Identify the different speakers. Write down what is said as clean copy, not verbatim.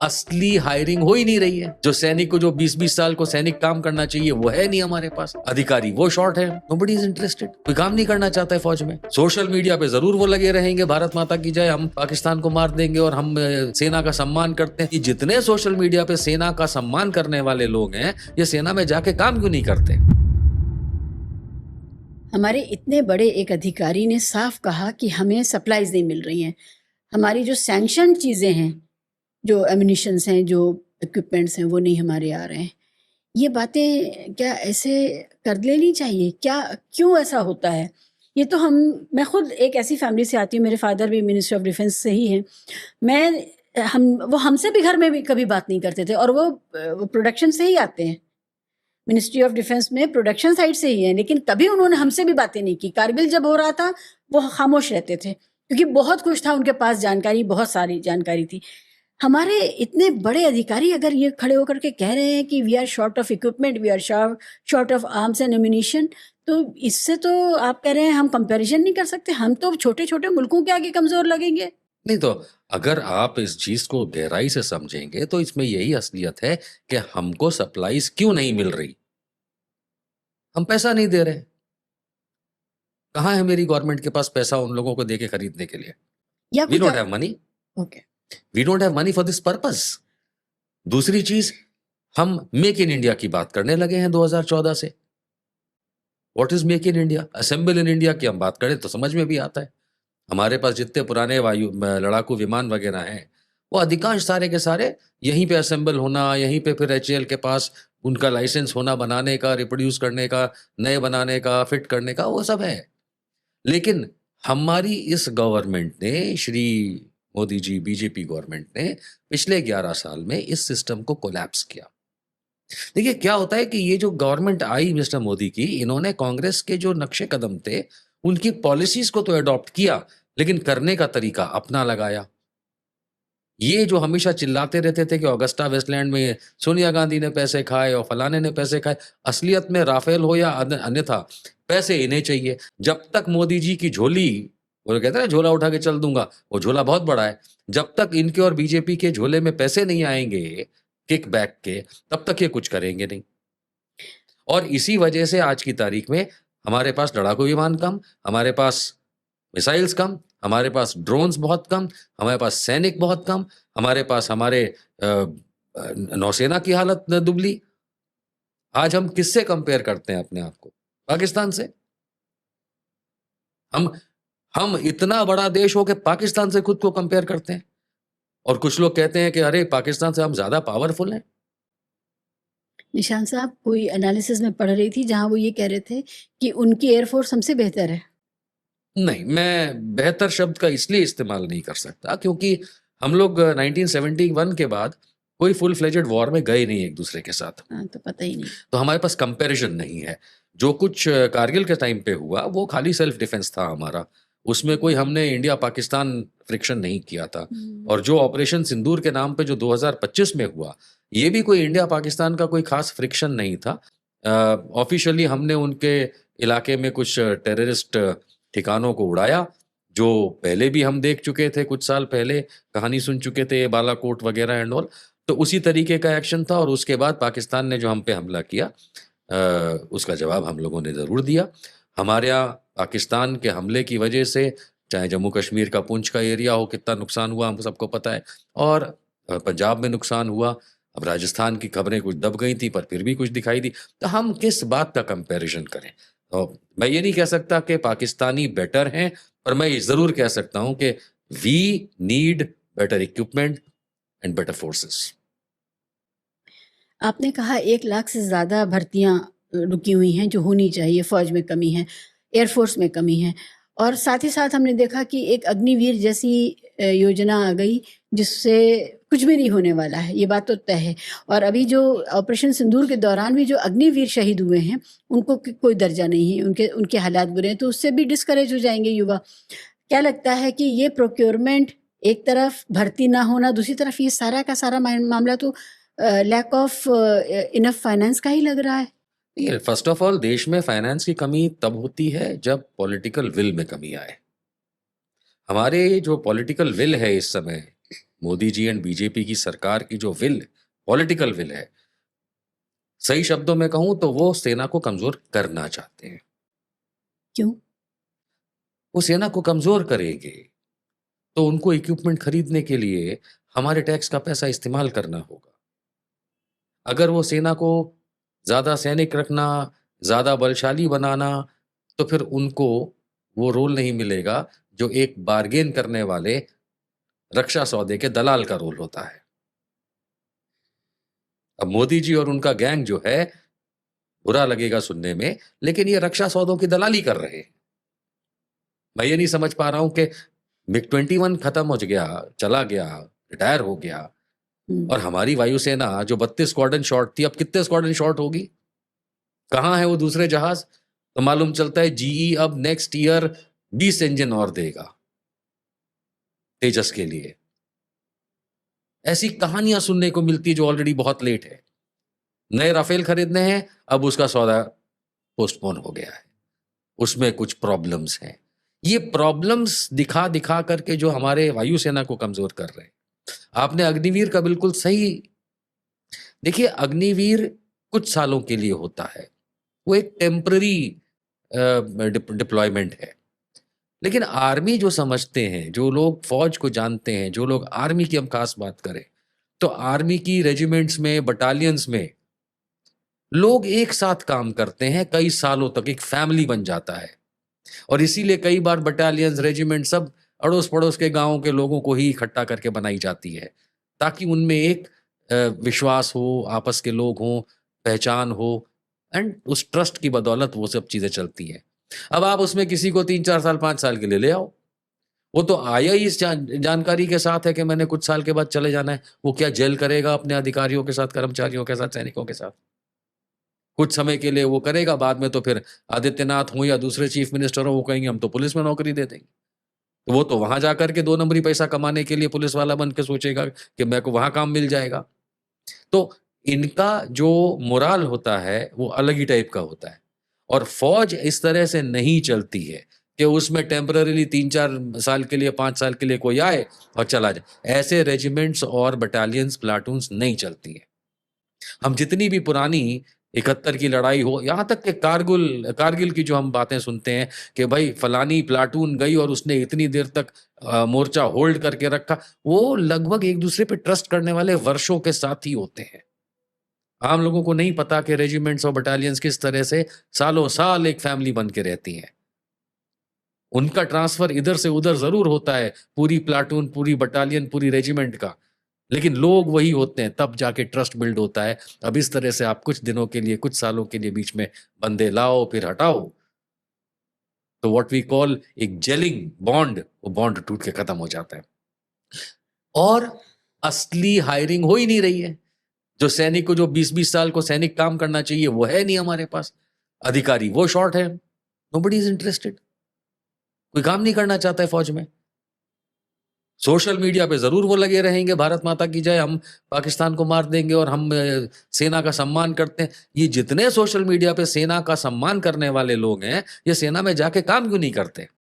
Speaker 1: असली हायरिंग हो ही नहीं रही है। जो सैनिक को, जो 20-20 साल को सैनिक काम करना चाहिए, वो है नहीं हमारे पास। अधिकारी वो शॉर्ट है, नोबडी इज इंटरेस्टेड, कोई काम नहीं करना चाहता है फौज में। सोशल मीडिया पे जरूर वो लगे रहेंगे, भारत माता की जय, हम पाकिस्तान को मार देंगे और हम सेना का सम्मान करते हैं। ये जितने सोशल मीडिया पे सेना का सम्मान करने वाले लोग हैं, ये सेना में जाके काम क्यों नहीं करते?
Speaker 2: हमारे इतने बड़े एक अधिकारी ने साफ कहा कि हमें सप्लाईज नहीं मिल रही हैं। हमारी जो सैंक्शन चीज़ें हैं, जो एम्युनिशंस हैं, जो इक्विपमेंट्स हैं, वो नहीं हमारे आ रहे हैं। ये बातें क्या ऐसे कर लेनी चाहिए? क्या, क्यों ऐसा होता है? ये तो मैं खुद एक ऐसी फैमिली से आती हूँ, मेरे फादर भी मिनिस्ट्री ऑफ डिफेंस से ही हैं। वो हमसे भी घर में भी कभी बात नहीं करते थे, और वो प्रोडक्शन से ही आते हैं, मिनिस्ट्री ऑफ डिफेंस में प्रोडक्शन साइड से ही है, लेकिन कभी उन्होंने हमसे भी बातें नहीं की। कारगिल जब हो रहा था वो खामोश रहते थे, क्योंकि बहुत कुछ था उनके पास, जानकारी, बहुत सारी जानकारी थी। हमारे इतने बड़े अधिकारी अगर ये खड़े होकर के कह रहे हैं कि we are short of equipment, we are short of arms and ammunition, तो इससे तो आप कह रहे हैं हम कंपैरिजन नहीं कर सकते, हम तो छोटे छोटे मुल्कों के आगे कमजोर लगेंगे।
Speaker 1: नहीं तो अगर आप इस चीज को गहराई से समझेंगे तो इसमें यही असलियत है कि हमको सप्लाईज क्यों नहीं मिल रही। हम पैसा नहीं दे रहे। कहाँ है मेरी गवर्नमेंट के पास पैसा उन लोगों को देके खरीदने के लिए?
Speaker 2: या
Speaker 1: वी
Speaker 2: कुछ
Speaker 1: don't have money,
Speaker 2: okay.
Speaker 1: We don't have money for this purpose. दूसरी चीज, हम मेक इन इंडिया की बात करने लगे हैं 2014 से। What is make in India? Assemble in India की हम बात करें तो समझ में भी आता है। हमारे पास जितने पुराने लड़ाकू विमान वगैरह हैं, वो अधिकांश सारे के सारे यहीं पे असेंबल होना, यहीं पे फिर एचएएल के पास उनका लाइसेंस होना बनाने का, रिप्रोड्यूस करने का, नए बनाने का, फिट करने का, वो सब है। लेकिन हमारी इस गवर्नमेंट ने, श्री मोदी जी, बीजेपी गवर्नमेंट ने पिछले 11 साल में इस सिस्टम को कोलैप्स किया। देखिए क्या होता है कि ये जो गवर्नमेंट आई मिस्टर मोदी की, इन्होंने कांग्रेस के जो नक्शे कदम थे, उनकी पॉलिसीज को तो अडॉप्ट किया, लेकिन करने का तरीका अपना लगाया। ये जो हमेशा चिल्लाते रहते थे कि ऑगस्टा वेस्टलैंड में सोनिया गांधी ने पैसे खाए और फलाने ने पैसे खाए, असलियत में राफेल हो या अन्यथा पैसे इन्हें चाहिए। जब तक मोदी जी की झोली, वो कहते हैं ना झोला उठा के चल दूंगा, वो झोला बहुत बड़ा है, जब तक इनके और बीजेपी के झोले में पैसे नहीं आएंगे किक बैक के, तब तक ये कुछ करेंगे नहीं। और इसी वजह से आज की तारीख में हमारे पास लड़ाकू विमान कम, हमारे पास मिसाइल्स कम, हमारे पास ड्रोन्स बहुत कम, हमारे पास सैनिक बहुत कम, हमारे पास हमारे नौसेना की हालत दुबली। आज हम किससे कंपेयर करते हैं अपने आप को? पाकिस्तान से। हम हम इतना बड़ा देश हो के पाकिस्तान से खुद को कंपेयर करते हैं, और कुछ लोग कहते हैं कि अरे पाकिस्तान से हम ज्यादा पावरफुल हैं।
Speaker 2: निशान साहब, कोई एनालिसिस में पढ़ रही थी जहां वो ये कह रहे थे कि उनकी एयरफोर्स हमसे बेहतर है।
Speaker 1: नहीं, मैं बेहतर शब्द का इसलिए इस्तेमाल नहीं कर सकता क्योंकि हम लोग 1971 के बाद कोई फुल फ्लेजेड वॉर में गए नहीं एक दूसरे के साथ,
Speaker 2: हाँ, तो पता ही नहीं।
Speaker 1: तो हमारे पास कंपैरिजन नहीं है। जो कुछ कारगिल के टाइम पे हुआ वो खाली सेल्फ डिफेंस था हमारा, उसमें कोई हमने इंडिया पाकिस्तान फ्रिक्शन नहीं किया था। और जो ऑपरेशन सिंदूर के नाम पे जो 2025 में हुआ, ये भी कोई इंडिया पाकिस्तान का कोई खास फ्रिक्शन नहीं था। ऑफिशियली हमने उनके इलाके में कुछ टेररिस्ट ठिकानों को उड़ाया, जो पहले भी हम देख चुके थे, कुछ साल पहले कहानी सुन चुके थे, बालाकोट वगैरह एंड ऑल। तो उसी तरीके का एक्शन था, और उसके बाद पाकिस्तान ने जो हम पे हमला किया, उसका जवाब हम लोगों ने ज़रूर दिया। हमारे यहाँ पाकिस्तान के हमले की वजह से, चाहे जम्मू कश्मीर का पुंछ का एरिया हो, कितना नुकसान हुआ हम सबको पता है, और पंजाब में नुकसान हुआ। अब राजस्थान की खबरें कुछ दब गई थी, पर फिर भी कुछ दिखाई दी। तो हम किस बात का कंपैरिजन करें? तो मैं ये नहीं कह सकता कि पाकिस्तानी बेटर हैं, पर मैं ये ज़रूर कह सकता हूँ कि we need better equipment and better forces.
Speaker 2: आपने कहा 1 लाख से ज़्यादा भर्तियां रुकी हुई हैं जो होनी चाहिए, फ़ौज में कमी है, एयरफोर्स में कमी है, और साथ ही साथ हमने देखा कि एक अग्निवीर जैसी योजना आ गई जिससे कुछ भी नहीं होने वाला है, ये बात तो तय है। और अभी जो ऑपरेशन सिंदूर के दौरान भी जो अग्निवीर शहीद हुए हैं उनको कोई दर्जा नहीं है, उनके उनके हालात बुरे हैं, तो उससे भी डिस्करेज हो जाएंगे युवा। क्या लगता है कि ये प्रोक्योरमेंट, एक तरफ भर्ती ना होना, दूसरी तरफ ये सारा का सारा मामला तो लैक ऑफ इनफ फाइनेंस का ही लग रहा है।
Speaker 1: ये फर्स्ट ऑफ ऑल देश में फाइनेंस की कमी तब होती है जब पॉलिटिकल विल में कमी आए। हमारे जो पॉलिटिकल विल है इस समय, मोदी जी एंड बीजेपी की सरकार की जो पॉलिटिकल विल है, सही शब्दों में कहूं तो वो सेना को कमजोर करना चाहते हैं।
Speaker 2: क्यों?
Speaker 1: वो सेना को कमजोर करेंगे तो उनको इक्विपमेंट खरीदने के लिए हमारे टैक्स का पैसा इस्तेमाल करना होगा। अगर वो सेना को ज्यादा सैनिक रखना, ज्यादा बलशाली बनाना, तो फिर उनको वो रोल नहीं मिलेगा जो एक बार्गेन करने वाले रक्षा सौदे के दलाल का रोल होता है। अब मोदी जी और उनका गैंग जो है, बुरा लगेगा सुनने में, लेकिन ये रक्षा सौदों की दलाली कर रहे हैं। मैं ये नहीं समझ पा रहा हूं कि मिग-21 खत्म हो गया, चला गया, रिटायर हो गया, और हमारी वायुसेना जो 32 स्क्वाड्रन शॉर्ट थी, अब कितने स्क्वाड्रन शॉर्ट होगी? कहाँ है वो दूसरे जहाज? तो मालूम चलता है जीई अब नेक्स्ट ईयर 20 इंजन और देगा तेजस के लिए। ऐसी कहानियां सुनने को मिलती है जो ऑलरेडी बहुत लेट है। नए राफेल खरीदने हैं, अब उसका सौदा पोस्टपोन हो गया है, उसमें कुछ प्रॉब्लम्स हैं। ये प्रॉब्लम्स दिखा दिखा करके जो हमारे वायुसेना को कमजोर कर रहे हैं। आपने अग्निवीर का बिल्कुल सही, देखिए अग्निवीर कुछ सालों के लिए होता है, वो एक टेम्पररी डिप्लॉयमेंट है। लेकिन आर्मी जो समझते हैं, जो लोग फौज को जानते हैं, जो लोग आर्मी की हम खास बात करें, तो आर्मी की रेजिमेंट्स में, बटालियंस में लोग एक साथ काम करते हैं कई सालों तक, एक फैमिली बन जाता है। और इसीलिए कई बार बटालियंस, रेजिमेंट सब अड़ोस पड़ोस के गांवों के लोगों को ही इकट्ठा करके बनाई जाती है, ताकि उनमें एक विश्वास हो, आपस के लोग हों, पहचान हो, एंड उस ट्रस्ट की बदौलत वो सब चीजें चलती हैं। अब आप उसमें किसी को 3-4 साल, 5 साल के लिए ले आओ, वो तो आया ही इस जानकारी के साथ है कि मैंने कुछ साल के बाद चले जाना है। वो क्या जेल करेगा अपने अधिकारियों के साथ, कर्मचारियों के साथ, सैनिकों के साथ? कुछ समय के लिए वो करेगा, बाद में तो फिर आदित्यनाथ हो या दूसरे चीफ मिनिस्टर हो, वो कहेंगे हम तो पुलिस में नौकरी दे देंगे। तो वो तो वहां जाकर के 2 नंबरी पैसा कमाने के लिए पुलिस वाला बन के सोचेगा कि मेरे को वहां काम मिल जाएगा। तो इनका जो मोराल होता है वो अलग ही टाइप का होता है। और फौज इस तरह से नहीं चलती है कि उसमें टेम्पररीली 3-4 साल के लिए, 5 साल के लिए कोई आए और चला जाए। ऐसे रेजिमेंट्स और बटालियंस, प्लाटून्स नहीं चलती है। हम जितनी भी पुरानी 71 की लड़ाई हो, यहाँ तक कि कारगिल की जो हम बातें सुनते हैं कि भाई फलानी प्लाटून गई और उसने इतनी देर तक मोर्चा होल्ड करके रखा, वो लगभग एक दूसरे पे ट्रस्ट करने वाले वर्षों के साथ ही होते हैं। आम लोगों को नहीं पता कि रेजिमेंट्स और बटालियंस किस तरह से सालों साल एक फैमिली बन के रहती हैं। उनका ट्रांसफर इधर से उधर जरूर होता है, पूरी प्लाटून, पूरी बटालियन, पूरी रेजिमेंट का, लेकिन लोग वही होते हैं, तब जाके ट्रस्ट बिल्ड होता है। अब इस तरह से आप कुछ दिनों के लिए, कुछ सालों के लिए बीच में बंदे लाओ फिर हटाओ, तो व्हाट वी कॉल एक जेलिंग बॉन्ड, वो बॉन्ड टूट के खत्म हो जाता है। और असली हायरिंग हो ही नहीं रही है। जो सैनिक को, जो 20-20 साल को सैनिक काम करना चाहिए, वो है नहीं हमारे पास। अधिकारी वो शॉर्ट है, नोबडी इज इंटरेस्टेड, कोई काम नहीं करना चाहता है फौज में। सोशल मीडिया पे जरूर वो लगे रहेंगे, भारत माता की जय, हम पाकिस्तान को मार देंगे और हम सेना का सम्मान करते हैं। ये जितने सोशल मीडिया पे सेना का सम्मान करने वाले लोग हैं, ये सेना में जाके काम क्यों नहीं करते?